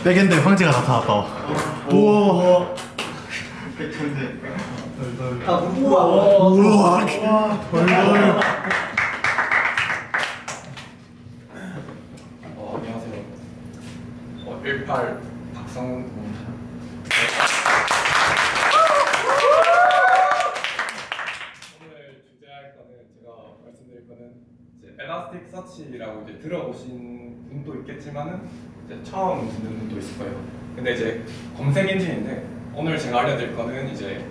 백엔드 황제가 나타났다. 우와. 우와. 덜덜. 안녕하세요. 18 박성훈입니다. 오늘 주제할 거는 제가 말씀드릴 거는 이제 엘라스틱 서치라고 이제 들어보신 분도 있겠지만은 이제 처음 듣는 분도 있을 거예요. 근데 이제 검색 엔진인데 오늘 제가 알려드릴 거는 이제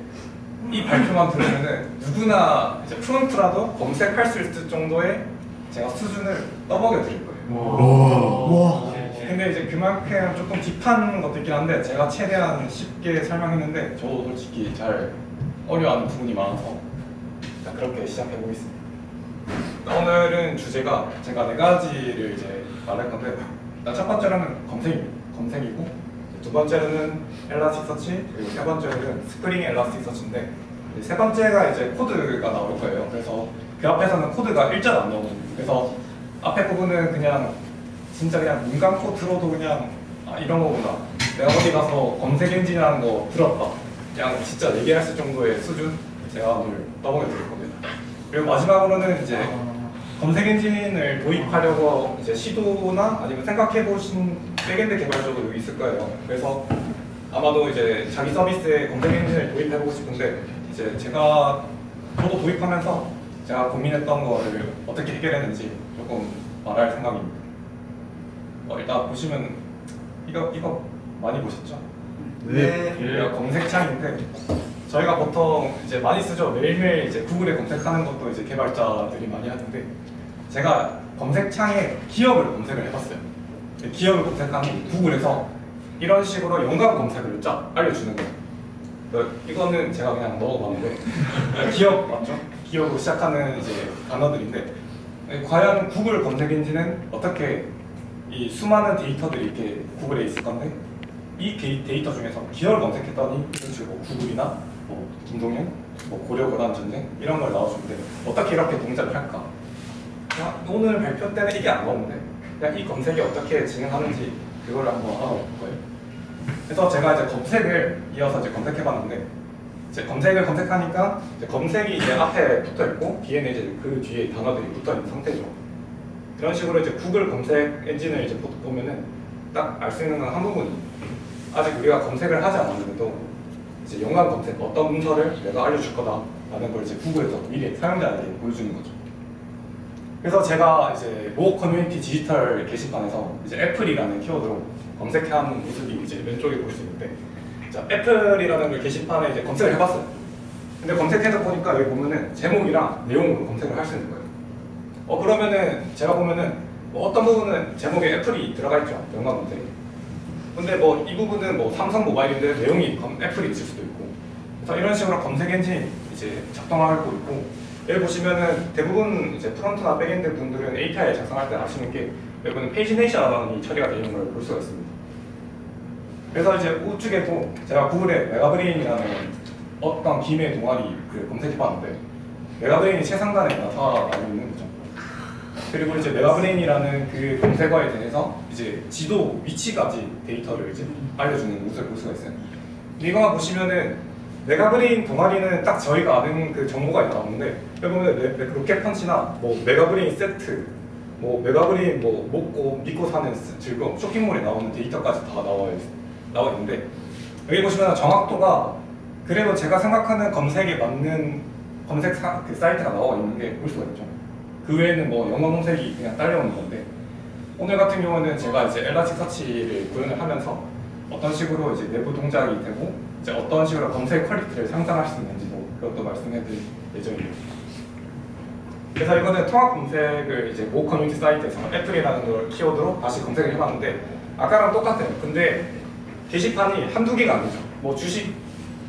이 발표만 들으면은 누구나 이제 프론트라도 검색할 수 있을 정도의 제가 수준을 떠먹여 드릴 거예요. 와. 근데 이제 그만큼 조금 딥한 것도 있긴 한데 제가 최대한 쉽게 설명했는데 저도 솔직히 잘 어려워하는 부분이 많아서 그렇게 시작해 보겠습니다. 오늘은 주제가 제가 4가지를 이제 말할 건데 일단 첫 번째로는 검색이고 두 번째로는 엘라스틱 서치, 그리고 세 번째로는 스프링 엘라스틱 서치인데 세 번째가 이제 코드가 나올 거예요. 그래서 그 앞에서는 코드가 일자로 안 나오거든요. 그래서 앞에 부분은 그냥 진짜 그냥 눈 감고 들어도 그냥 아 이런 거구나, 내가 어디 가서 검색 엔진이라는 거 들었다, 그냥 진짜 얘기할 수 있을 정도의 수준 제가 오늘 떠먹여 드릴 겁니다. 그리고 마지막으로는 이제 검색 엔진을 도입하려고 이제 시도나 아니면 생각해 보신 백엔드 개발자도 여기 있을 거예요. 그래서 아마도 이제 자기 서비스에 검색 엔진을 도입해 보고 싶은데 이제 저도 도입하면서 제가 고민했던 거를 어떻게 해결했는지 조금 말할 생각입니다. 일단 보시면 이거 많이 보셨죠? 네. 여기가 검색창인데 저희가 보통 이제 많이 쓰죠. 매일매일 이제 구글에 검색하는 것도 이제 개발자들이 많이 하는데 제가 검색창에 기업을 검색을 해봤어요. 기업을 검색하면 구글에서 이런 식으로 연관 검색을 쫙 알려주는 거예요. 이거는 제가 그냥 넣어봤는데 기업 맞죠? 기업으로 시작하는 이제 단어들인데 과연 구글 검색 엔진은 어떻게 이 수많은 데이터들이 이렇게 구글에 있을 건데 이 데이터 중에서 기업을 검색했더니 이런 식으로 구글이나 뭐 김동연, 뭐 고려거란 전쟁 이런 걸 나와주는데 어떻게 이렇게 동작을 할까? 오늘 발표 때는 이게 안 나오는데 그냥 이 검색이 어떻게 진행하는지 그걸 한번 알아볼 거예요. 그래서 제가 이제 검색을 이어서 이제 검색해봤는데 이제 검색을 검색하니까 이제 검색이 이제 앞에 붙어 있고 뒤에는 이제 그 뒤에 단어들이 붙어 있는 상태죠. 이런 식으로 이제 구글 검색 엔진을 이제 보면은 딱 알 수 있는 건 한 부분이 아직 우리가 검색을 하지 않았는데도 이제 연관 검색 어떤 문서를 내가 알려줄 거다라는 걸 이제 구글에서 미리 사용자에게 보여주는 거죠. 그래서 제가 이제 모 커뮤니티 디지털 게시판에서 이제 애플이라는 키워드로 검색하는 모습이 이제 왼쪽에 볼 수 있는데 자, 애플이라는 걸 게시판에 이제 검색을 해봤어요. 근데 검색해서 보니까 여기 보면은 제목이랑 내용으로 검색을 할 수 있는 거예요. 그러면은 제가 보면은 뭐 어떤 부분은 제목에 애플이 들어가 있죠, 연관 검색에. 근데 뭐 이 부분은 뭐 삼성 모바일인데 내용이 애플이 있을 수도 있고. 그래서 이런 식으로 검색 엔진 이제 작동하고 있고 여기 보시면은 대부분 이제 프론트나 백엔드 분들은 API 작성할 때 아시는 게 여기는 페이지네이션이 처리가 되는 걸 볼 수가 있습니다. 그래서 이제 우측에도 제가 구글에 메가브레인이라는 어떤 기밀 동아리 검색해봤는데 메가브레인이 최상단에 나타나고 있는 거죠. 그리고 이제 메가브레인이라는 그 검색어에 대해서 이제 지도 위치까지 데이터를 이제 알려주는 모습을 볼 수가 있어요. 이거만 보시면은 메가브레인 동아리는 딱 저희가 아는 그 정보가 나오는데 여기 보면 로켓펀치나 뭐 메가브레인 세트, 뭐 메가브레인 뭐 먹고 믿고 사는 즐거움 쇼핑몰에 나오는 데이터까지 다 나와 있는데 여기 보시면 정확도가 그래도 제가 생각하는 검색에 맞는 검색 그 사이트가 나와 있는 게 볼 수가 있죠. 그 외에는 뭐 연관 검색이 그냥 딸려오는 건데 오늘 같은 경우는 제가 이제 엘라스틱 서치를 구현을 하면서 어떤 식으로 이제 내부 동작이 되고 이제 어떤 식으로 검색 퀄리티를 상상할 수 있는지도 그것도 말씀해드릴 예정입니다. 그래서 이거는 통합 검색을 이제 모 커뮤니티 사이트에서 애플이라는 걸 키워드로 다시 검색을 해봤는데 아까랑 똑같아요. 근데 게시판이 한두 개가 아니죠. 뭐 주식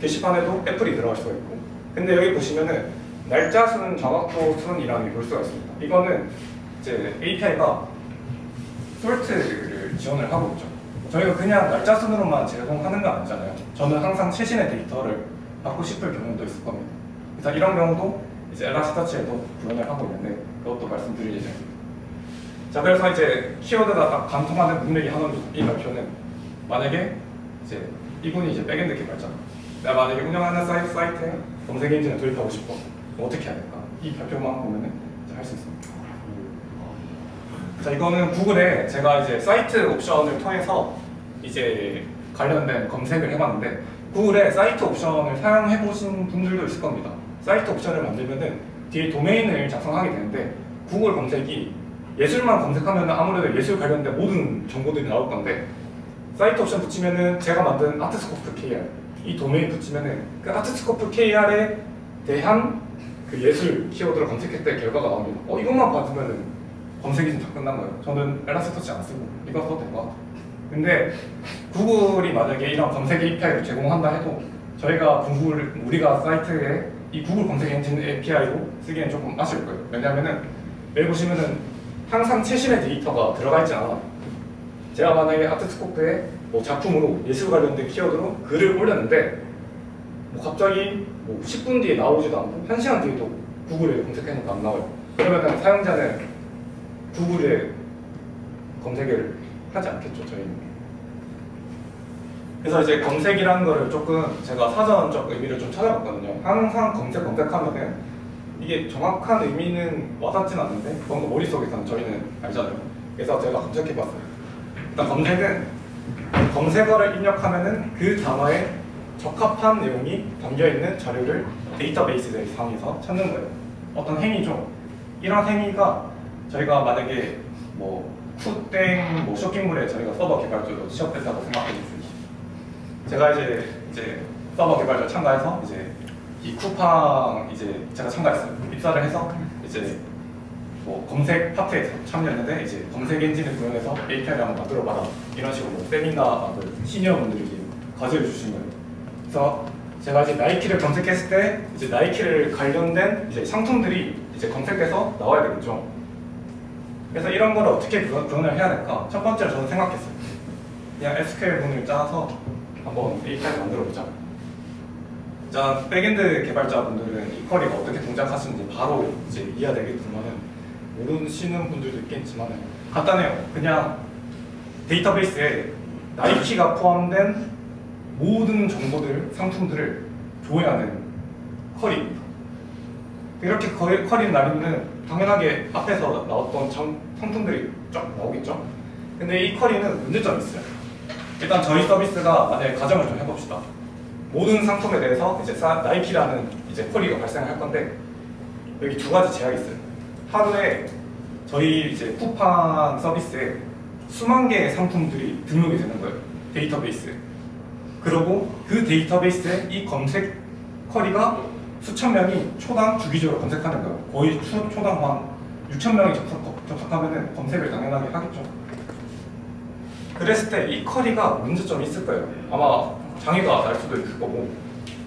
게시판에도 애플이 들어갈 수가 있고 근데 여기 보시면은 날짜 순, 정확도 순이라는 게 볼 수가 있습니다. 이거는 이제 API가 솔트를 지원을 하고 있죠. 저희가 그냥 날짜 순으로만 제공하는 거 아니잖아요. 저는 항상 최신의 데이터를 받고 싶을 경우도 있을 겁니다. 그래서 이런 경우도 이제 엘라스틱 서치에도 구현을 하고 있는데 그것도 말씀드릴 예정입니다. 자, 그래서 이제 키워드가 딱 관통하는 문맥이 하나로 이 발표는 만약에 이제 이분이 이제 백엔드 개발자, 내가 만약에 운영하는 사이트에 검색 엔진을 도입하고 싶어. 어떻게 해야 될까? 이 발표만 보면은 할 수 있습니다. 자, 이거는 구글에 제가 이제 사이트 옵션을 통해서 이제 관련된 검색을 해봤는데 구글에 사이트 옵션을 사용해 보신 분들도 있을 겁니다. 사이트 옵션을 만들면은 뒤에 도메인을 작성하게 되는데 구글 검색이 예술만 검색하면 아무래도 예술 관련된 모든 정보들이 나올 건데 사이트 옵션 붙이면은 제가 만든 아트스코프 KR 이 도메인 붙이면은 그 아트스코프 KR에 대한 그 예술 키워드를 검색했을 때 결과가 나옵니다. 이것만 받으면은 검색이 좀 다 끝난 거예요. 저는 엘라스터치 안 쓰고 이거 써도 될 것 같아요. 근데 구글이 만약에 이런 검색 API를 제공한다 해도 저희가 우리가 사이트에 이 구글 검색 엔진 API로 쓰기엔 조금 아쉬울 거예요. 왜냐면은 여기 보시면은 항상 최신의 데이터가 들어가 있지 않아요. 제가 만약에 아트스코프에 뭐 작품으로 예술 관련된 키워드로 글을 올렸는데 뭐 갑자기 뭐 10분 뒤에 나오지도 않고 1시간 뒤에도 구글에 검색해놓고 안 나와요. 그러면 사용자는 구글에 검색을 하지 않겠죠, 저희는. 그래서 이제 검색이라는 거를 조금 제가 사전적 의미를 좀 찾아봤거든요. 항상 검색하면은 이게 정확한 의미는 와닿진 않는데 뭔가 머릿속에서는 저희는 알잖아요. 그래서 제가 검색해봤어요. 일단 검색은 검색어를 입력하면은 그 단어에 적합한 내용이 담겨있는 자료를 데이터베이스 상에서 찾는 거예요. 어떤 행위죠. 이런 행위가 저희가 만약에 뭐 푸땡 뭐 쇼핑몰에 저희가 서버 개발자로 취업했다고 생각해주세요. 제가 이제 서버 개발자 참가해서 이제 이 쿠팡 이제 제가 참가했어요. 입사를 해서 이제 뭐 검색 파트에 참여했는데 이제 검색 엔진을 구현해서 API를 한번 만들어봐라 이런 식으로 뭐 세미나 시니어 분들이 과제를 주신 거예요. 그래서 제가 이제 나이키를 검색했을 때 이제 나이키를 관련된 이제 상품들이 이제 검색돼서 나와야 되겠죠. 그래서 이런 거를 어떻게 구현을 해야 될까? 첫 번째로 저는 생각했어요. 그냥 SQL 문을 짜서 한번 API를 만들어보자. 자, 백엔드 개발자분들은 이 쿼리가 어떻게 동작하시는지 바로 이제 이해가 되겠지만은 모르시는 분들도 있겠지만 간단해요. 그냥 데이터베이스에 나이키가 포함된 모든 정보들, 상품들을 조회하는 쿼리입니다. 이렇게 쿼리를 날리면 당연하게 앞에서 나왔던 상품들이 쫙 나오겠죠? 근데 이 쿼리는 문제점이 있어요. 일단 저희 서비스가 만약에 가정을 좀 해봅시다. 모든 상품에 대해서 이제 나이키라는 이제 쿼리가 발생할 건데 여기 두 가지 제약이 있어요. 하루에 저희 이제 쿠팡 서비스에 수만 개의 상품들이 등록이 되는 거예요. 데이터베이스에. 그리고 그 데이터베이스에 이 검색 쿼리가 수천 명이 초당 주기적으로 검색하는 거예요. 거의 초당 한 6천 명이 접속하면 검색을 당연하게 하겠죠. 그랬을 때 이 쿼리가 문제점이 있을 거예요. 아마 장애가 날 수도 있을 거고.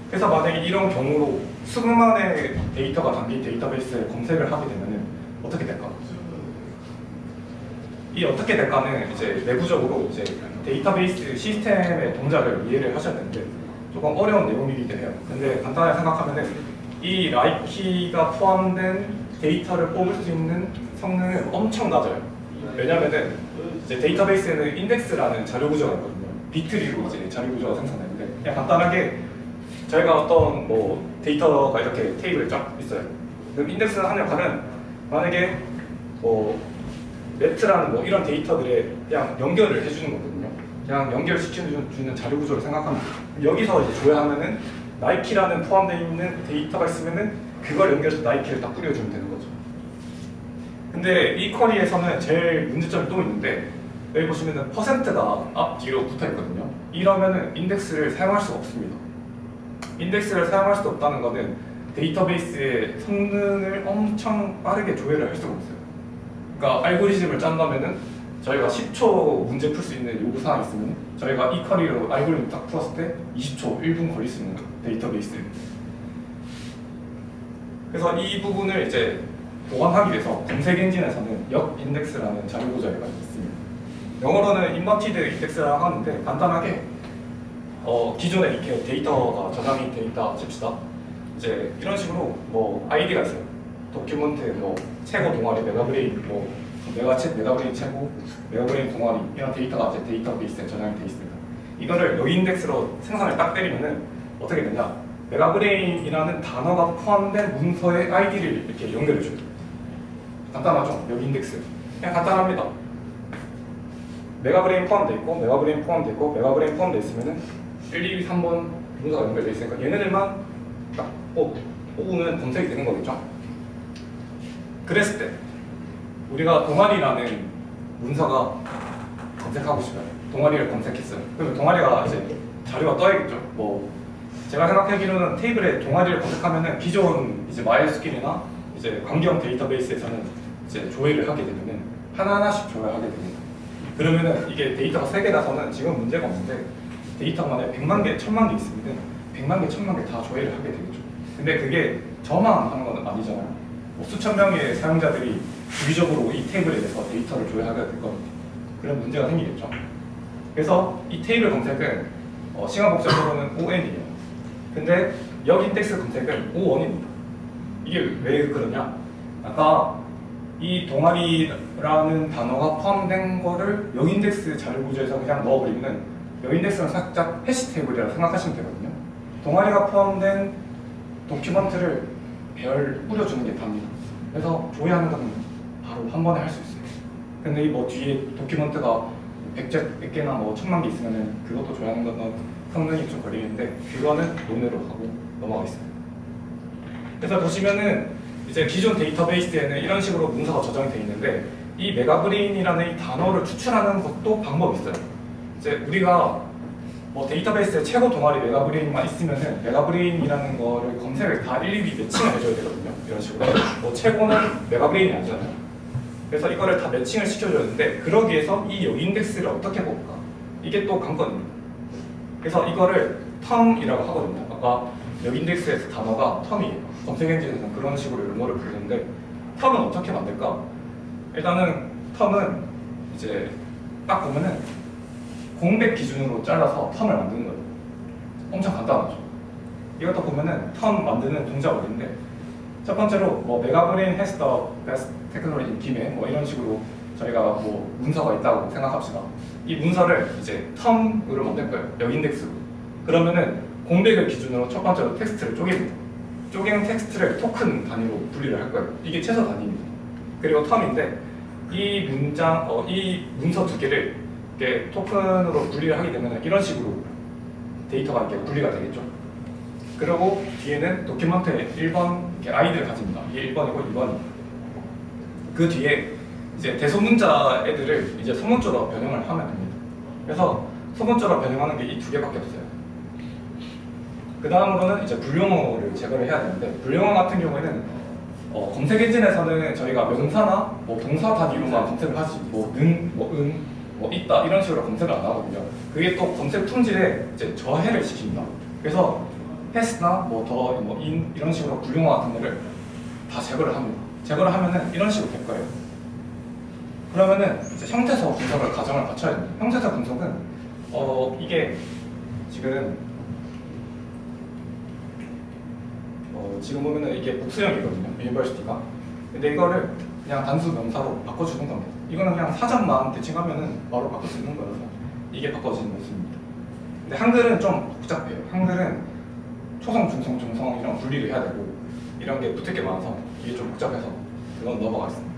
그래서 만약에 이런 경우로 수많은 데이터가 담긴 데이터베이스에 검색을 하게 되면 어떻게 될까? 이 어떻게 될까는 이제 내부적으로 이제 데이터베이스 시스템의 동작을 이해를 하셔야 되는데 조금 어려운 내용이기도 해요. 근데 간단하게 생각하면은 이 나이키가 포함된 데이터를 뽑을 수 있는 성능은 엄청 낮아요. 왜냐면은 이제 데이터베이스에는 인덱스라는 자료 구조가 있거든요. 비트리로 이제 자료 구조가 생성되는데 그냥 간단하게 저희가 어떤 뭐 데이터가 이렇게 테이블에 쫙 있어요. 그럼 인덱스를 하는 역할은 만약에 뭐 매트라는 뭐 이런 데이터들에 그냥 연결을 해주는 거거든요. 그냥 연결시켜주는 자료 구조를 생각하면 여기서 이제 조회하면은 나이키라는 포함되어 있는 데이터가 있으면은 그걸 연결해서 나이키를 딱 뿌려주면 되는 거죠. 근데 이 쿼리에서는 제일 문제점이 또 있는데 여기 보시면은 퍼센트가 앞뒤로 붙어 있거든요. 이러면은 인덱스를 사용할 수가 없습니다. 인덱스를 사용할 수 없다는 거는 데이터베이스의 성능을 엄청 빠르게 조회를 할 수가 없어요. 그러니까 알고리즘을 짠다면은 저희가 10초 문제 풀 수 있는 요구사항이 있으면 저희가 이 쿼리로 알고리즘 딱 풀었을 때 20초, 1분 걸릴 수 있는 거예요. 데이터베이스에. 그래서 이 부분을 이제 보완하기 위해서 검색 엔진에서는 역 인덱스라는 자료 구조가 있습니다. 영어로는 인버티드 인덱스라고 하는데 간단하게 기존에 이렇게 데이터가 저장이 돼 있다 칩시다. 이제 이런 식으로 뭐 아이디가 있어요. 도큐먼트, 뭐 최고 동아리, 메가브레인, 뭐 메가브레인 최고, 메가브레인 동아리 이런 데이터가 이제 데이터베이스에 저장이 되어 있습니다. 이거를 여기 인덱스로 생성을 딱 때리면은 어떻게 되냐? 메가브레인이라는 단어가 포함된 문서의 아이디를 이렇게 연결해줘요. 간단하죠? 여기 인덱스. 그냥 간단합니다. 메가브레인 포함되어 있고, 메가브레인 포함되어 있고, 메가브레인 포함되어 있으면은 1, 2, 3번 문서가 연결되어 있으니까 얘네들만 딱 뽑으면 검색이 되는 거겠죠? 그랬을 때 우리가 동아리라는 문서가 검색하고 싶어요. 동아리를 검색했어요. 그러면 동아리가 이제 자료가 떠야겠죠. 뭐 제가 생각하기로는 테이블에 동아리를 검색하면은 기존 이제 마이스킬이나 이제 관계형 데이터베이스에서는 이제 조회를 하게 되면은 하나하나씩 조회하게 됩니다. 그러면은 이게 데이터가 3개라서는 지금 문제가 없는데 데이터가 만약에 100만 개, 1000만 개 있으면은 100만 개, 1000만 개 다 조회를 하게 되겠죠. 근데 그게 저만 하는 건 아니잖아요. 뭐 수천 명의 사용자들이 주기적으로 이 테이블에 대해서 데이터를 조회하게 될 겁니다. 그런 문제가 생기겠죠. 그래서 이 테이블 검색은 시간 복잡으로는 ON이에요. 근데 여기 인덱스 검색은 O1입니다. 이게 왜 그러냐? 아까 이 동아리라는 단어가 포함된 거를 여기 인덱스 자료 구조에서 그냥 넣어버리면 여기 인덱스는 살짝 해시 테이블이라고 생각하시면 되거든요. 동아리가 포함된 도큐먼트를 배열 뿌려주는 게 답니다. 그래서 조회하는 건 바로 한 번에 할 수 있어요. 근데 이 뭐 뒤에 도큐먼트가 100개나 뭐 1000만 개 있으면은 그것도 조회하는 건 성능이 좀 걸리는데 그거는 논외로 하고 넘어가겠습니다. 그래서 보시면은 이제 기존 데이터베이스에는 이런 식으로 문서가 저장이 되어 있는데 이 메가브레인이라는 이 단어를 추출하는 것도 방법이 있어요. 이제 우리가 뭐 데이터베이스에 최고 동아리 메가브레인만 있으면은 메가브레인이라는 거를 검색을 다 일일이 매칭을 해줘야 되거든요. 이런 식으로 뭐 최고는 메가브레인이 아니잖아요. 그래서 이거를 다 매칭을 시켜줬는데 그러기 위해서 이 여기 인덱스를 어떻게 볼까? 이게 또 관건입니다. 그래서 이거를 텀이라고 하거든요. 아까 여기 인덱스에서 단어가 텀이에요. 검색 엔진에서는 그런 식으로 용어를 부르는데 텀은 어떻게 만들까? 일단은 텀은 이제 딱 보면은 공백 기준으로 잘라서 텀을 만드는 거예요. 엄청 간단하죠. 이것도 보면은 텀 만드는 동작어인데 첫 번째로 뭐 메가브레인 has the best technology in 김에 뭐 이런 식으로 저희가 뭐 문서가 있다고 생각합시다. 이 문서를 이제 텀으로 만들 거예요. 여기 인덱스로. 그러면은 공백을 기준으로 첫 번째로 텍스트를 쪼갭니다. 쪼갠 텍스트를 토큰 단위로 분리를 할 거예요. 이게 최소 단위입니다. 그리고 텀인데 이 문장, 이 문서 두 개를 이렇게 토큰으로 분리를 하게 되면 이런 식으로 데이터가 이렇게 분리가 되겠죠. 그리고 뒤에는 도큐먼트의 1번 아이디를 가집니다. 이게 1번이고 2번입니다. 그 뒤에 이제 대소문자 애들을 이제 소문조로 변형을 하면 됩니다. 그래서 소문조로 변형하는 게 이 두 개밖에 없어요. 그 다음으로는 이제 불용어를 제거를 해야 되는데 불용어 같은 경우에는 검색 엔진에서는 저희가 명사나 뭐 동사 단위로만 검색을 하지 뭐 는, 뭐 은, 뭐 있다 이런 식으로 검색을 안 하거든요. 그게 또 검색 품질에 이제 저해를 시킵니다. 그래서 has나 뭐 더, 뭐 in 이런 식으로 불용어 같은 거를 다 제거를 합니다. 제거를 하면은 이런 식으로 될 거예요. 그러면은 이제 형태서 분석을 가정을 갖춰야 됩니다. 형태서 분석은 이게 지금 지금 보면은 이게 복수형이거든요. 유니버시티가. 근데 이거를 그냥 단수 명사로 바꿔주는 겁니다. 이거는 그냥 사전만 대칭하면은 바로 바꿀 수 있는 거라서 이게 바꿔지는 모습입니다. 근데 한글은 좀 복잡해요. 한글은 초성, 중성, 종성 이런 분리를 해야 되고 이런 게 붙을 게 많아서 이게 좀 복잡해서 그건 넘어가겠습니다.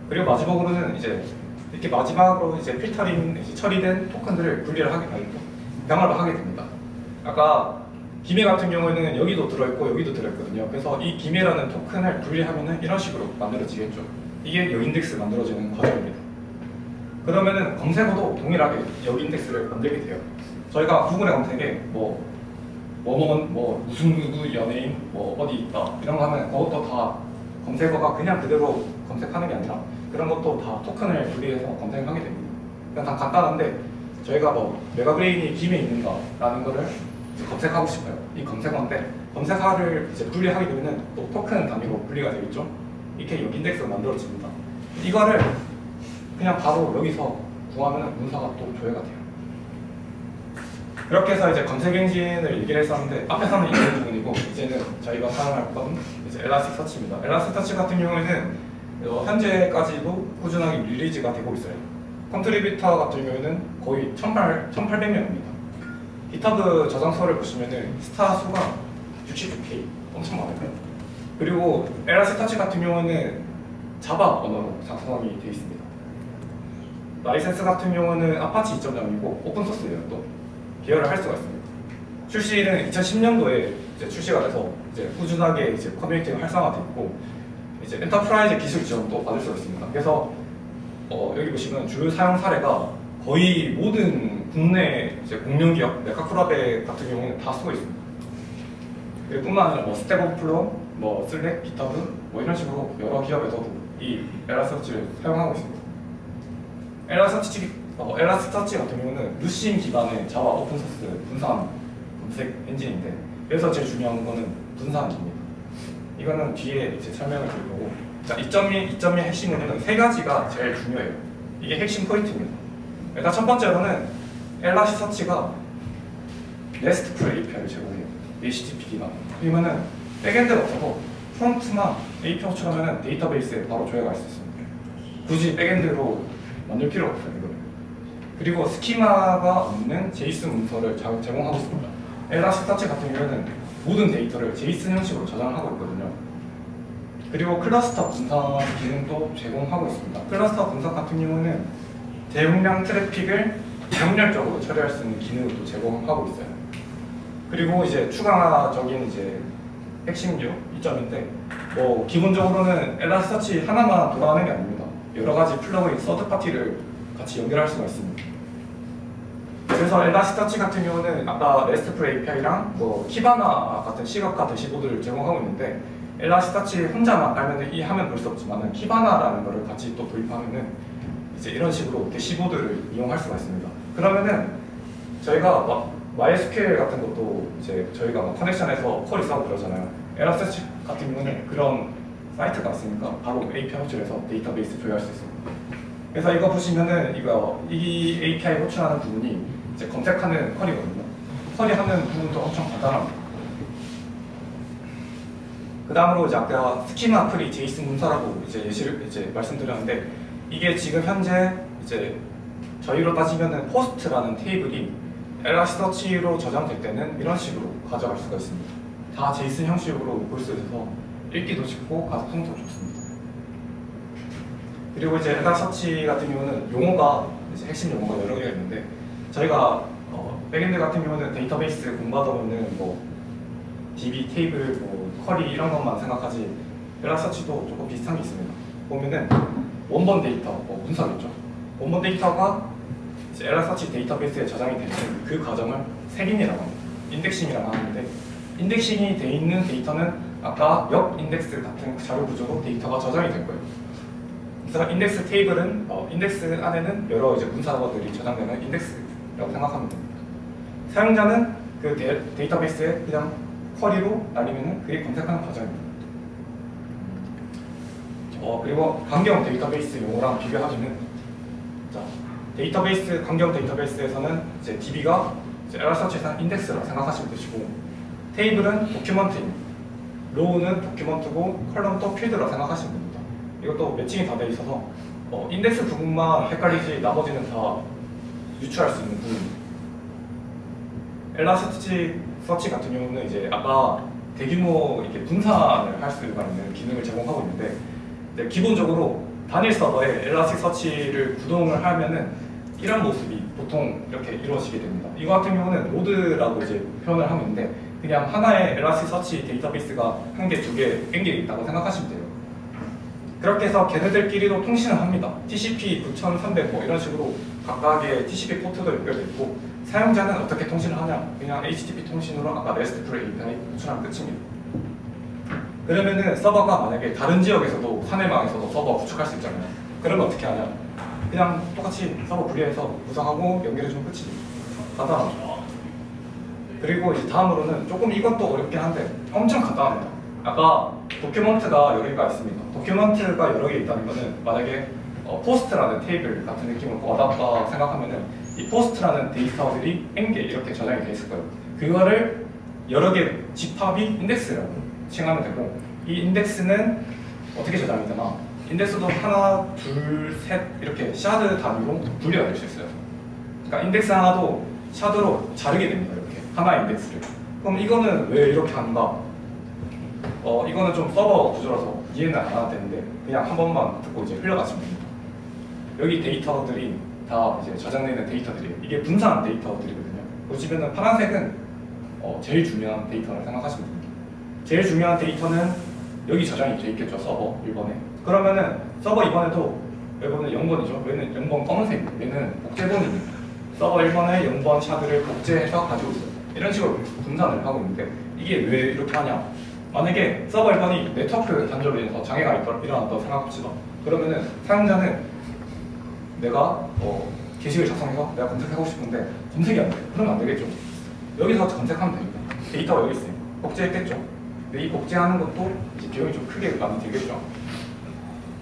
그리고 마지막으로는 이제 이렇게 마지막으로 이제 필터링 이제 처리된 토큰들을 분리를 하게 되고 병합을 하게 됩니다. 아까 기메 같은 경우에는 여기도 들어있고 여기도 들어있거든요. 그래서 이 기메라는 토큰을 분리하면은 이런 식으로 만들어지겠죠. 이게 여기 인덱스 만들어지는 과정입니다. 그러면은 검색어도 동일하게 여기 인덱스를 만들게 돼요. 저희가 구글의 검색에 뭐 무슨 누구 연예인 뭐 어디 있다 이런 거 하면 그것도 다 검색어가 그냥 그대로 검색하는 게 아니라 그런 것도 다 토큰을 분리해서 검색하게 됩니다. 그냥 다 간단한데 저희가 뭐 메가브레인이 김에 있는가라는 거를 검색하고 싶어요. 이 검색어인데 검색어를 이제 분리하게 되면은 또 토큰 단위로 분리가 되겠죠. 이렇게 여기 인덱스가 만들어집니다. 이거를 그냥 바로 여기서 구하면 문서가 또 조회가 돼요. 그렇게 해서 이제 검색 엔진을 얘기를 했었는데 앞에서는 이런 부분이고 이제는 저희가 사용할 건 이제 엘라스틱 서치입니다. 엘라스틱 서치 같은 경우에는 현재까지도 꾸준하게 릴리즈가 되고 있어요. 컨트리뷰터 같은 경우에는 거의 1800명입니다. GitHub 저장소를 보시면은 스타 수가 62K 엄청 많아요. 그리고 엘라스터치 같은 경우는 자바 언어로 작성이 되어 있습니다. 라이센스 같은 경우는 아파치 2.0이고 오픈소스예요. 또 계열을 할 수가 있습니다. 출시는 2010년도에 이제 출시가 돼서 이제 꾸준하게 이제 커뮤니티가 활성화됐고 이제 엔터프라이즈 기술 지원도 받을 수가 있습니다. 그래서 여기 보시면 주요 사용 사례가 거의 모든 국내 이제 공룡 기업, 메카쿠라베 같은 경우는 다 쓰고 있습니다. 뿐만 아니라 뭐 스택오버플로우, 뭐 슬랙, 기터브 뭐 이런 식으로 여러 기업에서도 이 엘라스터치를 사용하고 있습니다. 엘라스터치 같은 경우는 루신 기반의 자바 오픈소스 분산 검색 엔진인데 그래서 제일 중요한 거는 분산입니다. 이거는 뒤에 이제 설명을 드릴 거고 자, 2.1 핵심으로는 세 가지가 제일 중요해요. 이게 핵심 포인트입니다. 일단 첫 번째로는 엘라스터치가 RESTful API를 제공해요. HTTP 기반. 그러면은 백엔드가 없어서 프론트나 API 호출하면 데이터베이스에 바로 조회할 수 있습니다. 굳이 백엔드로 만들 필요가 없어요. 이거. 그리고 스키마가 없는 제이슨 문서를 제공하고 있습니다. 엘라스터치 같은 경우에는 모든 데이터를 제이슨 형식으로 저장을 하고 있거든요. 그리고 클러스터 분산 기능도 제공하고 있습니다. 클러스터 분산 같은 경우는 대용량 트래픽을 비용렬적으로 처리할 수 있는 기능을 또 제공하고 있어요. 그리고 이제 추가적인 이제 핵심류 2점인데 뭐 기본적으로는 엘라스터치 하나만 돌아가는 게 아닙니다. 여러 가지 플러그인 서드 파티를 같이 연결할 수가 있습니다. 그래서 엘라스터치 같은 경우는 아까 RESTful API랑 뭐 키바나 같은 시각화 대시보드를 제공하고 있는데 엘라스터치 혼자만 깔면 이 화면 볼 수 없지만은 키바나라는 거를 같이 또 도입하면은 이제 이런 식으로 대시보드를 이용할 수가 있습니다. 그러면은 저희가 MySQL 같은 것도 이제 저희가 커넥션에서 콜 있어고 그러잖아요. 엘라스터치 같은 경우는 그런 사이트가 있으니까 바로 API 호출해서 데이터베이스 조회할 수 있습니다. 그래서 이거 보시면은 이 API 호출하는 부분이 이제 검색하는 쿼리거든요. 쿼리하는 부분도 엄청 간단합니다. 그 다음으로 이제 아까 스키마 프리 제이슨 문서라고 이제 예시를 이제 말씀드렸는데 이게 지금 현재 이제 저희로 따지면은 포스트라는 테이블이 엘라스터치로 저장될 때는 이런 식으로 가져갈 수가 있습니다. 다 제이슨 형식으로 볼 수 있어서 읽기도 쉽고 가속성도 좋습니다. 그리고 이제 엘라스터치 같은 경우는 용어가 이제 핵심 용어가 여러 개가 있는데 저희가 백엔드 같은 경우는 데이터베이스 공부하다 보면 뭐 DB 테이블, 뭐 쿼리 이런 것만 생각하지 엘라스터치도 조금 비슷한 게 있습니다. 보면은 원본 데이터, 뭐 문서겠죠. 원본 데이터가 이제 엘라스터치 데이터베이스에 저장이 되는 그 과정을 색인이라고 합니다. 인덱싱이라고 하는데 인덱싱이 돼 있는 데이터는 아까 역 인덱스 같은 자료 구조로 데이터가 저장이 될 거예요. 그래서 인덱스 테이블은 인덱스 안에는 여러 이제 문서들이 저장되는 인덱스라고 생각하면 됩니다. 사용자는 그 데이터베이스에 그냥 쿼리로 날리면은 그게 검색하는 과정입니다. 그리고 강경 데이터베이스 용어랑 비교하면은 자, 데이터베이스 강경 데이터베이스에서는 이제 DB가 엘라스터치에서는 인덱스라고 생각하시면 되시고 테이블은 도큐먼트입니다. 로우는 도큐먼트고 컬럼도 필드라고 생각하시면 됩니다. 이것도 매칭이 다 돼 있어서 인덱스 부분만 헷갈리지 나머지는 다 유추할 수 있는 부분입니다. 엘라스터치 서치 같은 경우는 이제 아까 대규모 이렇게 분산을 할 수가 있는 기능을 제공하고 있는데 기본적으로 단일 서버에 엘라스틱 서치를 구동을 하면은 이런 모습이 보통 이렇게 이루어지게 됩니다. 이거 같은 경우는 노드라고 이제 표현을 하고 있는데 그냥 하나의 엘라스틱 서치 데이터베이스가 한 개, 두 개, N개 있다고 생각하시면 돼요. 그렇게 해서 걔네들끼리도 통신을 합니다. TCP 9300 뭐 이런 식으로 각각의 TCP 포트도 연결되어 있고 사용자는 어떻게 통신을 하냐? 그냥 HTTP 통신으로 아까 RESTful API 호출하면 끝입니다. 그러면은 서버가 만약에 다른 지역에서도 사내망에서도 서버 구축할 수 있잖아요. 그러면 어떻게 하냐? 그냥 똑같이 서버 분리해서 구성하고 연결해주면 끝입니다. 간단하죠. 그리고 이제 다음으로는 조금 이것도 어렵긴 한데 엄청 간단합니다. 아까 도큐먼트가 여러 개가 있습니다. 도큐먼트가 여러 개 있다는 거는 만약에 포스트라는 테이블 같은 느낌으로 와닿다 생각하면은 이 포스트라는 데이터들이 N개 이렇게 저장이 돼 있을 거예요. 그거를 여러 개 집합이 인덱스라고 칭하면 되고 이 인덱스는 어떻게 저장이 되나? 인덱스도 하나, 둘, 셋 이렇게 샤드 단위로 분리가 될 수 있어요. 그러니까 인덱스 하나도 샤드로 자르게 됩니다. 이렇게 하나의 인덱스를. 그럼 이거는 왜 이렇게 한가? 이거는 좀 서버 구조라서 이해는 안 해도 되는데 그냥 한 번만 듣고 이제 흘러가시면 됩니다. 여기 데이터들이 다 이제 저장되어 있는 데이터들이에요. 이게 분산 데이터들이거든요. 보시면은 파란색은 제일 중요한 데이터를 생각하시면 됩니다. 제일 중요한 데이터는 여기 저장이 돼 있겠죠. 서버 1번에. 그러면은 서버 2번에도 여기는 0번이죠. 얘는 0번 검은색, 얘는 복제본입니다. 서버 1번에 0번 샤드를 복제해서 가지고 있어요. 이런 식으로 분산을 하고 있는데 이게 왜 이렇게 하냐? 만약에 서버 1번이 네트워크 단절로 인해서 장애가 일어났다고 생각합시다. 그러면은 사용자는 내가 게시글 작성해서 내가 검색하고 싶은데 검색이 안 돼. 그러면 안 되겠죠. 여기서 검색하면 됩니다. 데이터가 여기 있어요. 복제했겠죠. 근데 이 복제하는 것도 이제 비용이 좀 크게 많이 들겠죠.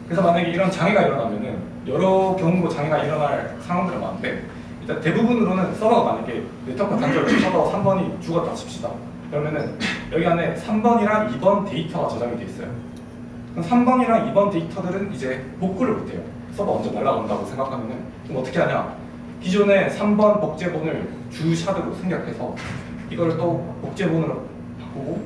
그래서 만약에 이런 장애가 일어나면은 여러 경우로 장애가 일어날 상황들은 많은데 일단 대부분으로는 서버가 만약에 네트워크 단절 서버 3번이 죽었다 칩시다. 그러면은 여기 안에 3번이랑 2번 데이터가 저장이 돼 있어요. 그럼 3번이랑 2번 데이터들은 이제 복구를 못해요. 서버 먼저 날아간다고 생각하면은 그럼 어떻게 하냐? 기존의 3번 복제본을 주 샤드로 생략해서 이걸 또 복제본으로 바꾸고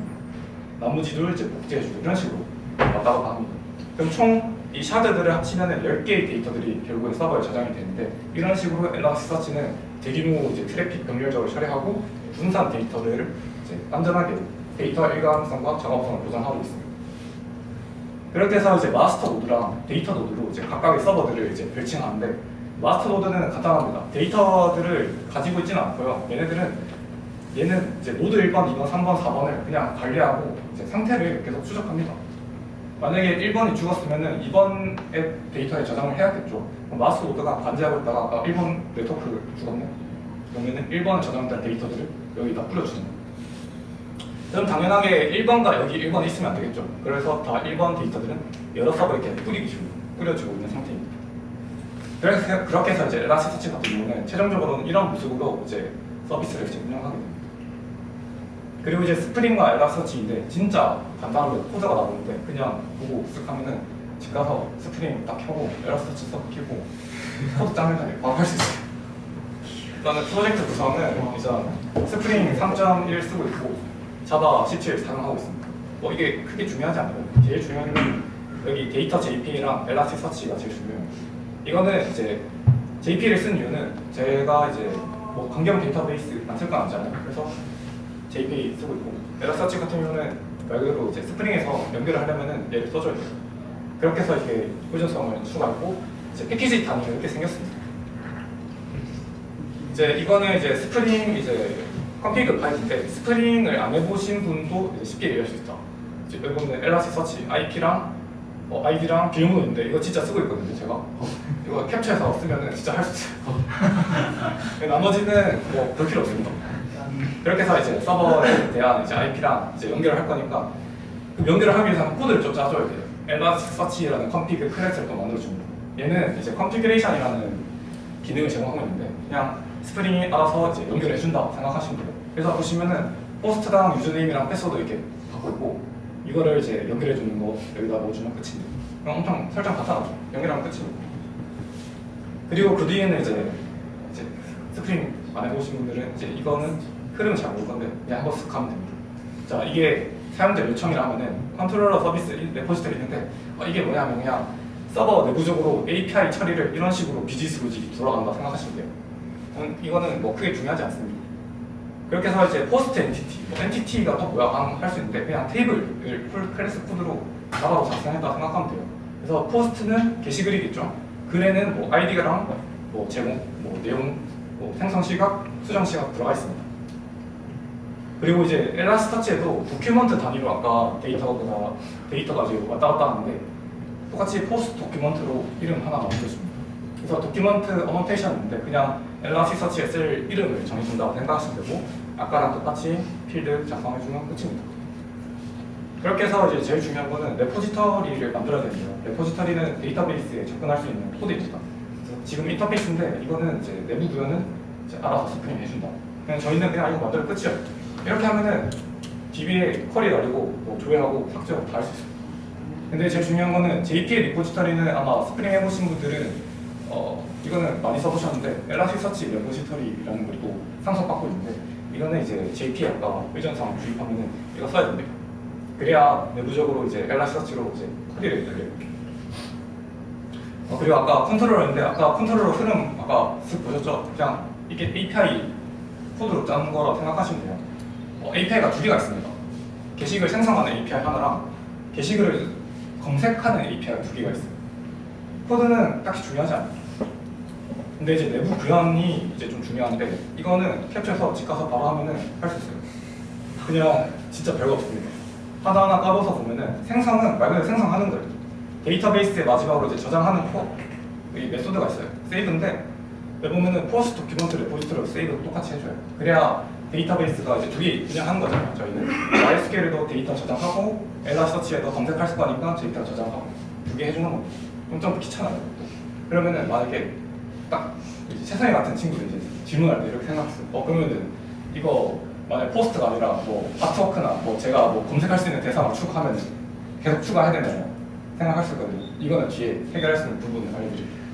나머지를 이제 복제해주고 이런 식으로 왔다 갔다 합니다. 그럼 총 이 샤드들을 합치면은 10개의 데이터들이 결국에 서버에 저장이 되는데 이런 식으로 엘라스터치는 대규모 이제 트래픽 병렬적으로 처리하고 분산 데이터를 이제 안전하게 데이터 일관성과 작업성을 보장하고 있습니다. 그렇게 해서 이제 마스터 노드랑 데이터 노드로 이제 각각의 서버들을 이제 별칭하는데 마스터 노드는 간단합니다. 데이터들을 가지고 있지는 않고요. 얘는 이제 노드 1번, 2번, 3번, 4번을 그냥 관리하고 이제 상태를 계속 추적합니다. 만약에 1번이 죽었으면은 2번의 데이터에 저장을 해야겠죠. 그럼 마스터 노드가 관제하고 있다가 1번 네트워크 죽었네. 그러면은 1번에 저장된 데이터들을 여기다 뿌려주는 거예요. 그럼 당연하게 1번과 여기 1번이 있으면 안 되겠죠. 그래서 다 1번 데이터들은 여러 서버에 이렇게 뿌려주고 있는 상태입니다. 그래서 그렇게 해서 이제 엘라스티치 같은 경우는 최종적으로는 이런 모습으로 이제 서비스를 이제 운영하게 됩니다. 그리고 이제 스프링과 엘라스티치인데 진짜 간단하게 코드가 나오는데 그냥 보고 쓱 하면은 집 가서 스프링 딱 켜고 엘라스티치 서버 켜고 코드 짜면 바로 할 수 있어요. 일단은 프로젝트 구성은 이제 스프링 3.1 쓰고 있고 자바 17 사용하고 있습니다. 이게 크게 중요하지 않아요. 제일 중요한 건 여기 데이터 JP랑 엘라스티서치가 제일 중요해요. 이거는 이제 JP를 쓴 이유는 제가 이제 뭐 강경 데이터베이스만 쓸 건 아니잖아요. 그래서 JP 쓰고 있고 엘라스티서치 같은 경우는 말 그대로 이제 스프링에서 연결을 하려면은 얘를 써줘야 돼요. 그렇게 해서 이렇게 의존성을 추가하고 이제 패키지 단위가 이렇게 생겼습니다. 이제 이거는 이제 스프링 이제 컴피그 파일인데 스프링을 안 해보신 분도 이제 쉽게 이해할 수 있죠. 이거는 엘라스티서치 IP랑 아이디랑 비밀번호인데 이거 진짜 쓰고 있거든요. 제가 이거 캡처해서 쓰면은 진짜 할 수 있어요. 나머지는 뭐 볼 필요 없습니다. 그렇게 해서 이제 서버에 대한 이제 IP랑 이제 연결을 할 거니까 그 연결을 하기 위해서는 코드를 좀 짜줘야 돼요. 엘라스티서치라는 컴피그 클래스를 또 만들어줍니다. 얘는 이제 컨피그레이션이라는 기능을 제공하고 있는데 그냥 스프링이 알아서 이제 연결해준다고 생각하시면 돼요. 그래서 보시면은 호스트랑 유저네임이랑 패스워드 이렇게 받고 있고 이거를 이제 연결해주는 거 여기다 넣어주면 끝입니다. 그럼 엄청 설정 간단하죠. 연결하면 끝입니다. 그리고 그 뒤에는 이제 스프링 안 해보신 분들은 이제 이거는 흐름을 잘 모를 건데 그냥 한번 쓱 하면 됩니다. 자, 이게 사용자 요청이라 하면은 컨트롤러 서비스 레포지터리 있는데 이게 뭐냐면 그냥 서버 내부적으로 API 처리를 이런 식으로 비즈니스 로직이 돌아간다 생각하시면 돼요. 이거는 뭐 크게 중요하지 않습니다. 그렇게 해서 이제 포스트 엔티티, 엔티티가 또 뭐야 할 수 있는데 그냥 테이블을 풀 클래스 코드로 자바로 작성했다 생각하면 돼요. 그래서 포스트는 게시글이겠죠. 글에는 뭐 아이디랑 뭐 제목, 뭐 내용, 뭐 생성 시각, 수정 시각 들어가 있습니다. 그리고 이제 엘라스터치에도 도큐먼트 단위로 아까 데이터 가지고 왔다 갔다 하는데 똑같이 포스트 도큐먼트로 이름 하나 만들어줍니다. 그래서 도큐먼트 어노테이션인데 그냥 엘라스티서치에 쓸 이름을 정해준다고 생각하시면 되고 아까랑 똑같이 필드 작성해주면 끝입니다. 그렇게 해서 이제 제일 중요한 거는 레포지터리를 만들어야 됩니다. 레포지터리는 데이터베이스에 접근할 수 있는 코드입니다. 지금 인터페이스인데 이거는 이제 내부 구현은 이제 알아서 스프링 해준다. 그냥 저희는 그냥 이거 만들어 끝이에요. 이렇게 하면은 DB에 쿼리 날리고 뭐 조회하고 삭제하고 다 할 수 있어요. 근데 제일 중요한 거는 JPA 리포지터리는 아마 스프링 해보신 분들은 이거는 많이 써보셨는데 엘라스티서치 레포지터리라는 걸 또 상속받고 있는데 이거는 이제 JPA 아까 의전상 주입하면은 이거 써야 됩니다. 그래야 내부적으로 이제 엘라스티서치로 이제 코디를 날려요. 그리고 아까 컨트롤러인데 아까 컨트롤러 흐름 아까 쓱 보셨죠? 그냥 이게 API 코드로 짠 거라 생각하시면 돼요. API가 두 개가 있습니다. 게시글 생성하는 API 하나랑 게시글을 검색하는 API가 두 개가 있어요. 코드는 딱히 중요하지 않아요. 근데 이제 내부 구현이 이제 좀 중요한데 이거는 캡처해서 집 가서 바로 하면은 할 수 있어요. 그냥 진짜 별거 없습니다. 하나하나 까봐서 보면은 생성은 말 그대로 생성하는 거예요. 데이터베이스의 마지막으로 이제 저장하는 이 메소드가 있어요. 세이브인데 여기 보면은 포스트 도큐먼트 레포지터리로 세이브 똑같이 해줘요. 그래야 데이터베이스가 이제 두 개 그냥 하는 거잖아요. 저희는 MySQL에도 데이터 저장하고 엘라스터치에도 검색할 수 거니까 데이터 저장하고 두 개 해주는 겁니다. 좀 귀찮아요. 그러면은 만약에 딱 세상에 같은 친구들 이제 질문할 때 이렇게 생각했어요. 그러면은 이거 만약 포스트가 아니라 뭐 아트워크나 뭐 제가 뭐 검색할 수 있는 대상을 추가하면 계속 추가해야 되나요? 생각할 수 있거든요. 이거는 뒤에 해결할 수 있는 부분을 알려드릴게요.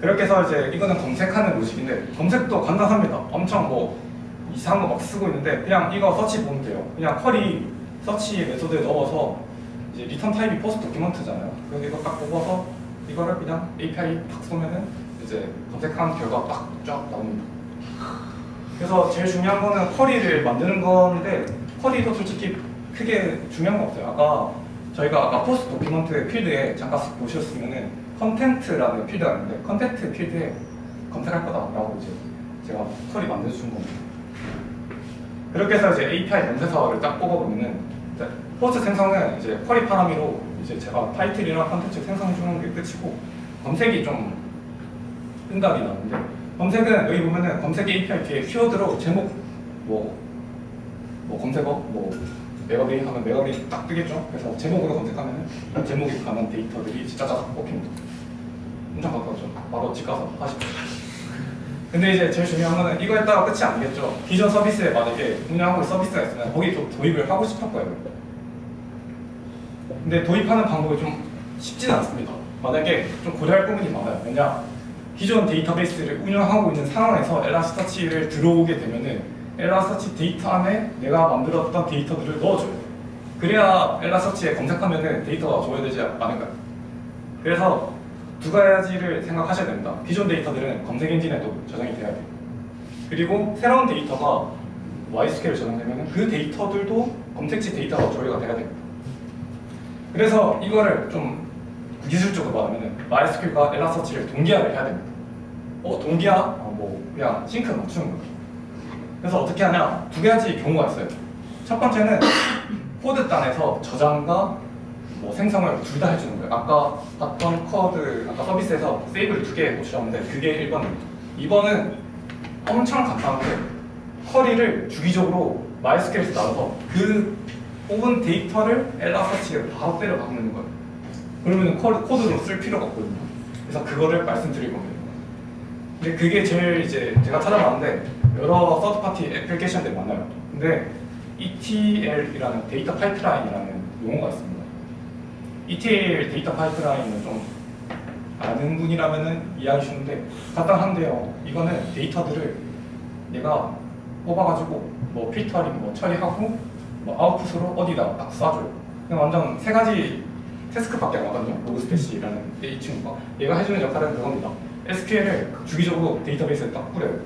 그렇게 해서 이제 이거는 검색하는 로직인데 검색도 간단합니다. 엄청 뭐 이상한 거 막 쓰고 있는데 그냥 이거 서치 보면 돼요. 그냥 쿼리 서치 메소드에 넣어서 이제 리턴 타입이 포스트 도큐먼트잖아요. 그래서 이거 딱 뽑아서 이거를 그냥 API 딱 쏘면은 이제 검색한 결과 딱 쫙 나옵니다. 그래서 제일 중요한 거는 쿼리를 만드는 건데 쿼리도 솔직히 크게 중요한 거 없어요. 저희가 아까 포스트 도큐먼트 필드에 잠깐 보셨으면은 컨텐트라는 필드가 있는데 컨텐트 필드에 검색할 거다라고 이제 제가 쿼리 만들어준 겁니다. 그렇게 해서 이제 API 연쇄사를 딱 뽑아보면은 포스트 생성은 이제 쿼리 파라미로 이제 제가 타이틀이랑 컨텐츠 생성해 주는 게 끝이고 검색이 좀 끈각이 나는데 검색은 여기 보면은 검색 API 뒤에 키워드로 제목 뭐 검색어 뭐 메가베이 하면 메가베이 딱 뜨겠죠? 그래서 제목으로 검색하면 제목에 관한 데이터들이 진짜 짜작 뽑힙니다. 엄청 가까웠죠? 바로 집 가서 하십시오. 근데 이제 제일 중요한 거는 이거 했다가 끝이 아니겠죠? 기존 서비스에 만약에 운영하고 있는 서비스가 있으면 거기에 또 도입을 하고 싶을 거예요. 근데 도입하는 방법이 좀 쉽지는 않습니다. 만약에 좀 고려할 부분이 많아요. 왜냐? 기존 데이터베이스를 운영하고 있는 상황에서 엘라스터치를 들어오게 되면은 엘라서치 데이터 안에 내가 만들었던 데이터들을 넣어줘요. 그래야 엘라서치에 검색하면은 데이터가 줘야 되지 않을까요? 그래서 두 가지를 생각하셔야 됩니다. 기존 데이터들은 검색 엔진에도 저장이 돼야 돼요. 그리고 새로운 데이터가 MySQL 저장되면은 그 데이터들도 검색치 데이터가 조회가 돼야 됩니다. 그래서 이거를 좀 기술적으로 말하면은 MySQL과 엘라서치를 동기화를 해야 됩니다. 동기화? 뭐 그냥 싱크 맞추는 거예요. 그래서 어떻게 하냐? 두 가지 경우가 있어요. 첫 번째는 코드 단에서 저장과 뭐 생성을 둘 다 해주는 거예요. 아까 봤던 코드, 아까 서비스에서 세이브를 두 개 보셨는데 그게 1번입니다. 2번은 엄청 간단한데 쿼리를 주기적으로 MySQL에서 나눠서 그 뽑은 데이터를 엘라서치에 바로 때려 박는 거예요. 그러면 코드로 쓸 필요가 없거든요. 그래서 그거를 말씀드릴 겁니다. 근데 그게 제일 이제 제가 찾아봤는데 여러 서드파티 애플리케이션들이 많아요. 근데 ETL이라는 데이터 파이프라인이라는 용어가 있습니다. ETL 데이터 파이프라인은 좀 아는 분이라면 이해하기 쉬운데 간단한데요. 이거는 데이터들을 내가 뽑아가지고 뭐 필터링 뭐 처리하고 뭐 아웃풋으로 어디다 딱 쏴줘요. 그냥 완전 세 가지 태스크밖에 안 하거든요. 로그스태시라는 이 친구가 얘가 해주는 역할은 그겁니다. SQL을 주기적으로 데이터베이스에 딱 뿌려요.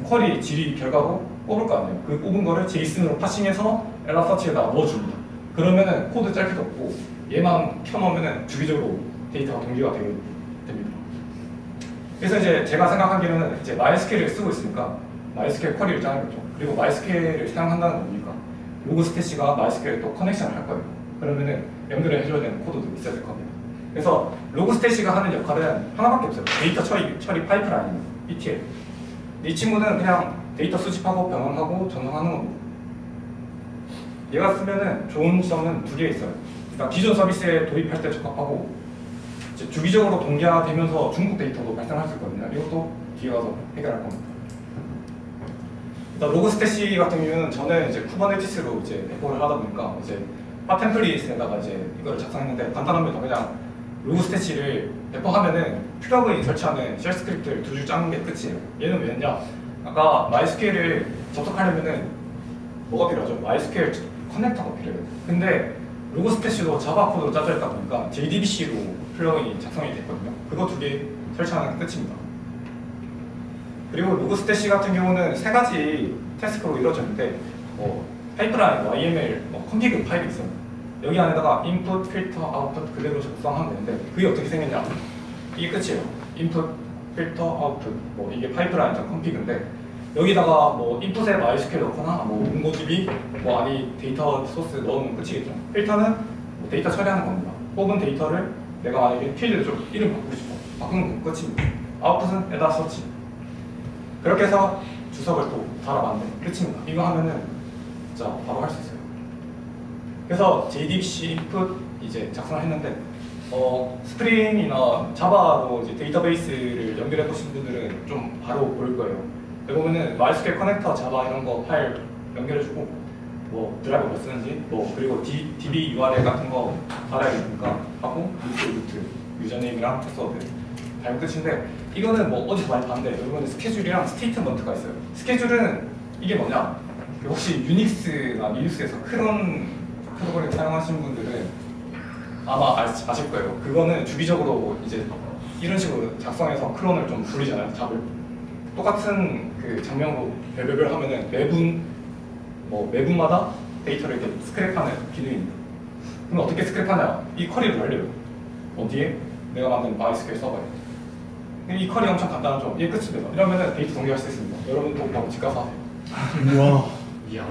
쿼리 질의 결과로 뽑을 거 아니에요. 그 뽑은 거를 제이슨으로 파싱해서 엘라서치에다 넣어줍니다. 그러면은 코드 짤 필요 없고 얘만 켜놓으면은 주기적으로 데이터가 동기가 됩니다. 그래서 이제 제가 생각하기로는 이제 MySQL을 쓰고 있으니까 MySQL 쿼리를 짜는 거죠. 그리고 MySQL을 사용한다는 겁니까? 로그스태시가 MySQL에 또 커넥션을 할 거예요. 그러면은 연결을 해줘야 되는 코드도 있어야 될 겁니다. 그래서 로그스태시가 하는 역할은 하나밖에 없어요. 데이터 처리 파이프라인입니다. ETL. 이 친구는 그냥 데이터 수집하고 변환하고 전송하는 겁니다. 얘가 쓰면은 좋은 점은 두 개 있어요. 그러니까 기존 서비스에 도입할 때 적합하고 이제 주기적으로 동기화되면서 중복 데이터도 발생할 수 있거든요. 이것도 뒤에 가서 해결할 겁니다. 일단 로그스태시 같은 경우는 저는 이제 쿠버네티스로 이제 해보를 하다 보니까 이제 팝 템플릿에다가 이제 이걸 작성했는데 간단합니다. 그냥 로그 스태치를 배포하면은 플러그인 설치하는 쉘 스크립트를 두 줄 짜는 게 끝이에요. 얘는 왜 했냐? 아까 MySQL을 접속하려면은 뭐가 필요하죠? MySQL 커넥터가 필요해요. 근데 로그 스태치도 자바 코드로 짜져 있다 보니까 JDBC로 플러그인이 작성이 됐거든요. 그거 두 개 설치하는 게 끝입니다. 그리고 로그 스태치 같은 경우는 세 가지 태스크로 이루어졌는데 파이프라인, YML, 컨피그 파일이 있어요. 여기 안에다가 인풋, 필터, 아웃풋 그대로 작성하면 되는데 그게 어떻게 생겼냐? 이게 끝이에요. 인풋, 필터, 아웃풋 이게 파이프라인 컨피그인데 여기다가 인풋에 MySQL 넣거나 몽고DB 아니 데이터 소스 넣으면 끝이겠죠. 필터는 데이터 처리하는 겁니다. 뽑은 데이터를 내가 만약에 필드 좀 이름 바꾸고 싶어. 바꾸는 건 끝입니다. 아웃풋은 에다 서치. 그렇게 해서 주석을 또 달아봤는데 끝입니다. 이거 하면은 진짜 바로 할 수 있어요. 그래서 JDBC 인풋 이제 작성을 했는데 스프링이나 자바로 이제 데이터베이스를 연결해 보신 분들은 좀 바로 보일 거예요. 여기 보면은 MySQL 커넥터, 자바 이런 거 파일 연결해주고 드라이버 뭐 쓰는지 그리고 DB URL 같은 거 달아야겠으니까 하고 루트 유저네임이랑 패스워드 달면 끝인데 이거는 어디서 많이 봤는데 여러분은 스케줄이랑 스테이트먼트가 있어요. 스케줄은 이게 뭐냐? 혹시 유닉스나 리눅스에서 크론 프로그램 사용하시는 분들은 아마 아실 거예요. 그거는 주기적으로 이제 이런 식으로 작성해서 크론을 좀 돌리잖아요. 잡을 똑같은 그 장면으로 별별별 하면은 매분마다 데이터를 이렇게 스크랩하는 기능입니다. 그럼 어떻게 스크랩하냐? 이 쿼리를 날려요. 어디에? 내가 만든 MySQL 서버에. 이 쿼리 엄청 간단하죠? 이게 끝입니다. 이러면은 데이터 동기할 수 있습니다. 여러분도 바로 집 가서 하세요. 우와. 이야.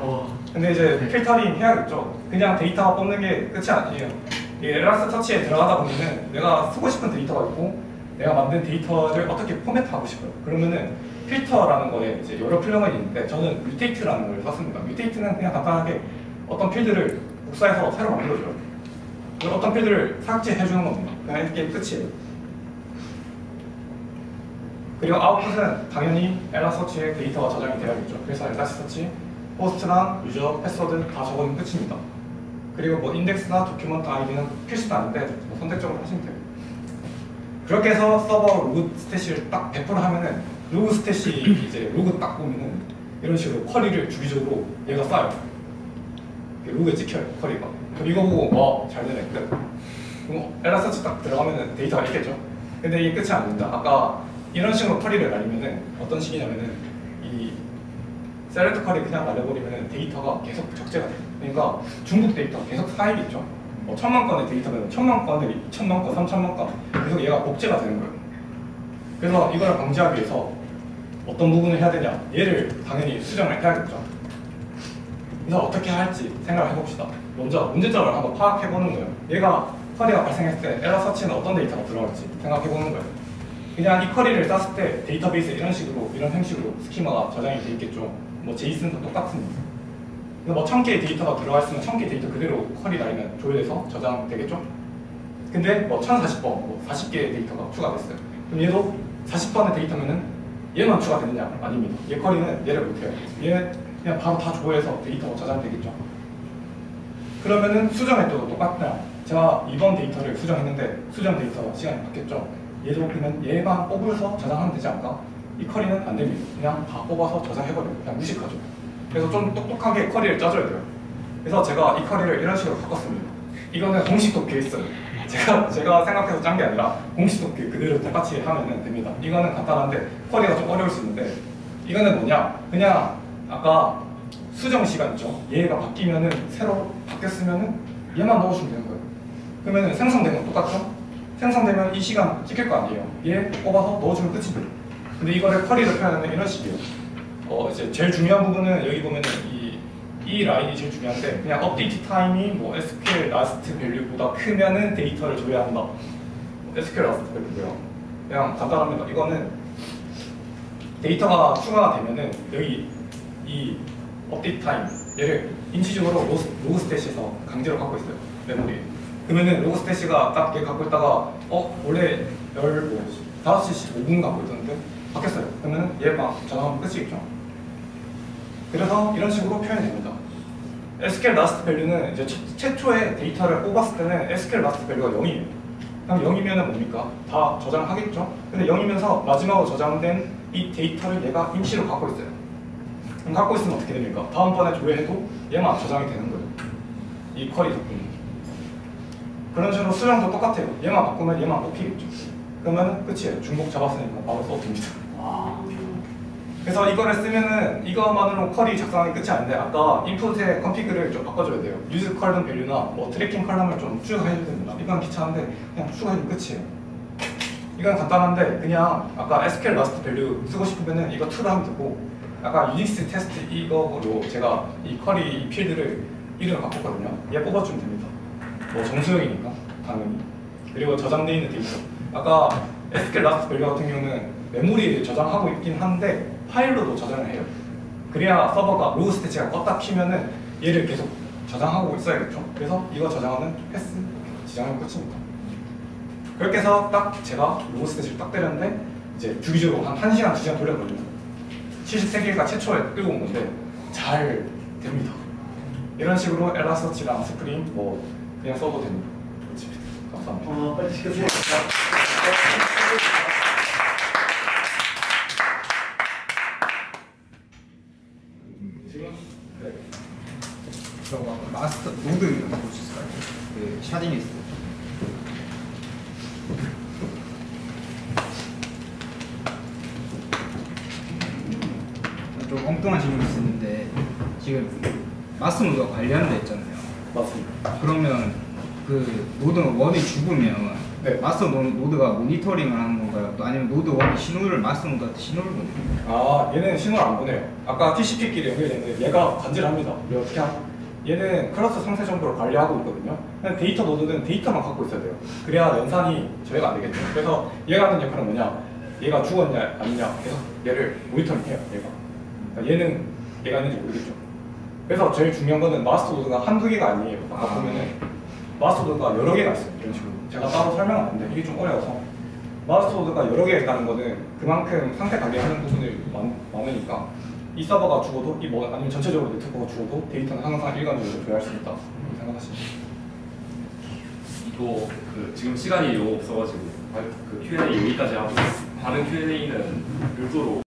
근데 이제 필터링 해야겠죠. 그냥 데이터 뽑는 게 끝이 아니에요. 이 엘라스터치에 들어가다 보면은 내가 쓰고 싶은 데이터가 있고 내가 만든 데이터를 어떻게 포맷하고 싶어요. 그러면은 필터라는 거에 이제 여러 플러그인이 있는데 저는 뮤테이트라는 걸 썼습니다. 뮤테이트는 그냥 간단하게 어떤 필드를 복사해서 새로 만들어줘요. 어떤 필드를 삭제해주는 겁니다. 그냥 이게 끝이에요. 그리고 아웃풋은 당연히 엘라서치에 데이터가 저장이 되어야겠죠. 그래서 엘라서치, 호스트랑 유저, 패스워드 다 적어놓으면 끝입니다. 그리고 인덱스나 도큐먼트 아이디는 필수는 아닌데 선택적으로 하시면 돼요. 그렇게 해서 서버 로그 스태시를 딱 배포를 하면은 로그 스태시 이제 로그 딱 보면은 이런 식으로 쿼리를 주기적으로 얘가 쌓여요. 로그에 찍혀요, 쿼리가. 그럼 이거 보고 잘 되네, 끝. 그럼 엘라서치 딱 들어가면은 데이터가 있겠죠. 근데 이게 끝이 아닙니다. 아까 이런 식으로 쿼리를 날리면은 어떤 식이냐면은 이 셀렉트 쿼리 그냥 날려버리면은 데이터가 계속 적재가 돼요. 그러니까 중복 데이터 계속 쌓이겠죠. 1000만 건의 데이터면 1000만 건을 2000만 건, 3000만 건 계속 얘가 복제가 되는 거예요. 그래서 이걸 방지하기 위해서 어떤 부분을 해야 되냐? 얘를 당연히 수정을 해야겠죠. 그래서 어떻게 할지 생각을 해봅시다. 먼저 문제점을 한번 파악해보는 거예요. 얘가 쿼리가 발생했을 때 엘라서치는 어떤 데이터가 들어갈지 생각해보는 거예요. 그냥 이 쿼리를 땄을 때 데이터베이스에 이런 형식으로 스키마가 저장이 돼 있겠죠. 제이슨도 똑같습니다. 1000개의 데이터가 들어갔으면 1000개 데이터 그대로 쿼리 날리면 조회돼서 저장되겠죠? 근데 1040번, 40개의 데이터가 추가됐어요. 그럼 얘도 40번의 데이터면은 얘만 추가되느냐? 아닙니다. 얘 쿼리는 얘를 못해요. 얘 그냥 바로 다 조회해서 데이터가 저장되겠죠? 그러면은 수정 횟도도 똑같냐? 제가 이번 데이터를 수정했는데 수정 데이터 시간이 바뀌었죠? 얘도 그러면 얘만 뽑아서 저장하면 되지 않을까? 이 쿼리는 안 됩니다. 그냥 다 뽑아서 저장해버려요. 그냥 무식하죠. 그래서 좀 똑똑하게 쿼리를 짜줘야 돼요. 그래서 제가 이 쿼리를 이런 식으로 바꿨습니다. 이거는 공식 도큐에 있어요. 제가 생각해서 짠 게 아니라 공식 도큐 그대로 똑같이 하면 됩니다. 이거는 간단한데 쿼리가 좀 어려울 수 있는데 이거는 뭐냐? 그냥 아까 수정 시간 있죠? 얘가 바뀌면은 새로 바뀌었으면은 얘만 넣어주면 되는 거예요. 그러면은 생성된 건 똑같죠? 생성되면 이 시간 찍힐 거 아니에요. 얘 뽑아서 넣어주면 끝입니다. 근데 이거를 쿼리를 표현하면 이런 식이에요. 이제 제일 중요한 부분은 여기 보면은 이 라인이 제일 중요한데 그냥 업데이트 타임이 SQL 라스트 밸류보다 크면은 데이터를 줘야 한다. SQL 라스트 밸류고요. 그냥 간단합니다. 이거는 데이터가 추가가 되면은 여기 이 업데이트 타임 얘를 인치적으로 로그 스탯에서 강제로 갖고 있어요. 메모리에. 그러면은 로그 스탯이가 딱 얘 갖고 있다가 원래 5시 5분 갖고 있었는데 바뀌었어요. 그러면은 얘 막 전화하면 끝이겠죠. 그래서 이런 식으로 표현이 됩니다. SQL last value는 이제 최초의 데이터를 뽑았을 때는 SQL last value가 0이에요. 그럼 0이면 뭡니까? 다 저장하겠죠? 근데 0이면서 마지막으로 저장된 이 데이터를 얘가 임시로 갖고 있어요. 그럼 갖고 있으면 어떻게 됩니까? 다음번에 조회해도 얘만 저장이 되는 거예요. 이 쿼리 덕분에. 그런 식으로 수령도 똑같아요. 얘만 바꾸면 얘만 뽑히겠죠. 그러면 끝이에요. 중복 잡았으니까 바로 써도 됩니다. 그래서 이거를 쓰면은 이거만으로 쿼리 작성하기 끝이 아닌데 아까 인풋의 컨피그를 좀 바꿔줘야 돼요. 유즈 컬럼 밸류나 뭐 트래킹 컬럼을 좀 추가해줘야 됩니다. 이건 귀찮은데 그냥 추가해주면 끝이에요. 이건 간단한데 그냥 아까 SQL last value 쓰고 싶으면은 이거 to를 하면 되고 아까 유닉스 테스트 이거로 제가 이 쿼리 이 필드를 이름을 바꿨거든요. 얘 뽑아주면 됩니다. 뭐 정수형이니까 당연히. 그리고 저장되어 있는 데이터. 아까 SQL last value 같은 경우는 메모리에 저장하고 있긴 한데 파일로도 저장을 해요. 그래야 서버가 로우 스태치가 껐다 키면은 얘를 계속 저장하고 있어야겠죠. 그래서 이거 저장하면 패스 지정하면 끝입니다. 그렇게 해서 딱 제가 로우 스태치를 딱 때렸는데 이제 주기적으로 한 1시간, 2시간 돌렸거든요. 73개가 최초에 끌고 온 건데 잘 됩니다. 이런 식으로 엘라서치랑 스프링 뭐 그냥 써도 됩니다. 감사합니다. 빨리 시켜주세요. 지금 네. 저거 마스터 노드 볼 수 있을까요? 그 샤딩리스트. 좀 엉뚱한 질문이 있었는데 지금 마스터 노드가 관리하는 데 있잖아요. 맞습니다. 그러면 그 노드 1이 죽으면 네. 마스터 노드가 모니터링을 하는 건가요? 또 아니면 노드 1이 신호를 마스터 노드한테 신호를 보내는 건가요? 아 얘는 신호를 안 보내요. 아까 TCP끼리 연결되는데 얘가 간질합니다. 얘 어떻게 하냐? 얘는 클러스터 상세 정보를 관리하고 있거든요. 그냥 데이터 노드는 데이터만 갖고 있어야 돼요. 그래야 연산이 저희가 안 되겠죠. 그래서 얘가 하는 역할은 뭐냐? 얘가 죽었냐 아니냐 계속 얘를 모니터링해요. 얘가. 그러니까 얘는 얘가 있는지 모르겠죠. 그래서 제일 중요한 거는 마스터 노드가 한두 개가 아니에요. 아까 보면은 마스터 노드가 여러 개가 있어요. 이런 식으로. 제가 따로 설명은 안 되는데 이게 좀 어려워서 마스터 노드가 여러 개가 있다는 거는 그만큼 상태 관리하는 부분이 많으니까 이 서버가 죽어도 이 뭐 아니면 전체적으로 네트워크가 죽어도 데이터는 항상 일관적으로 조회할 수 있다 이렇게 생각하시면 이거 그 지금 시간이 너무 없어가지고 그 Q&A 여기까지 하고 다른 Q&A는 별도로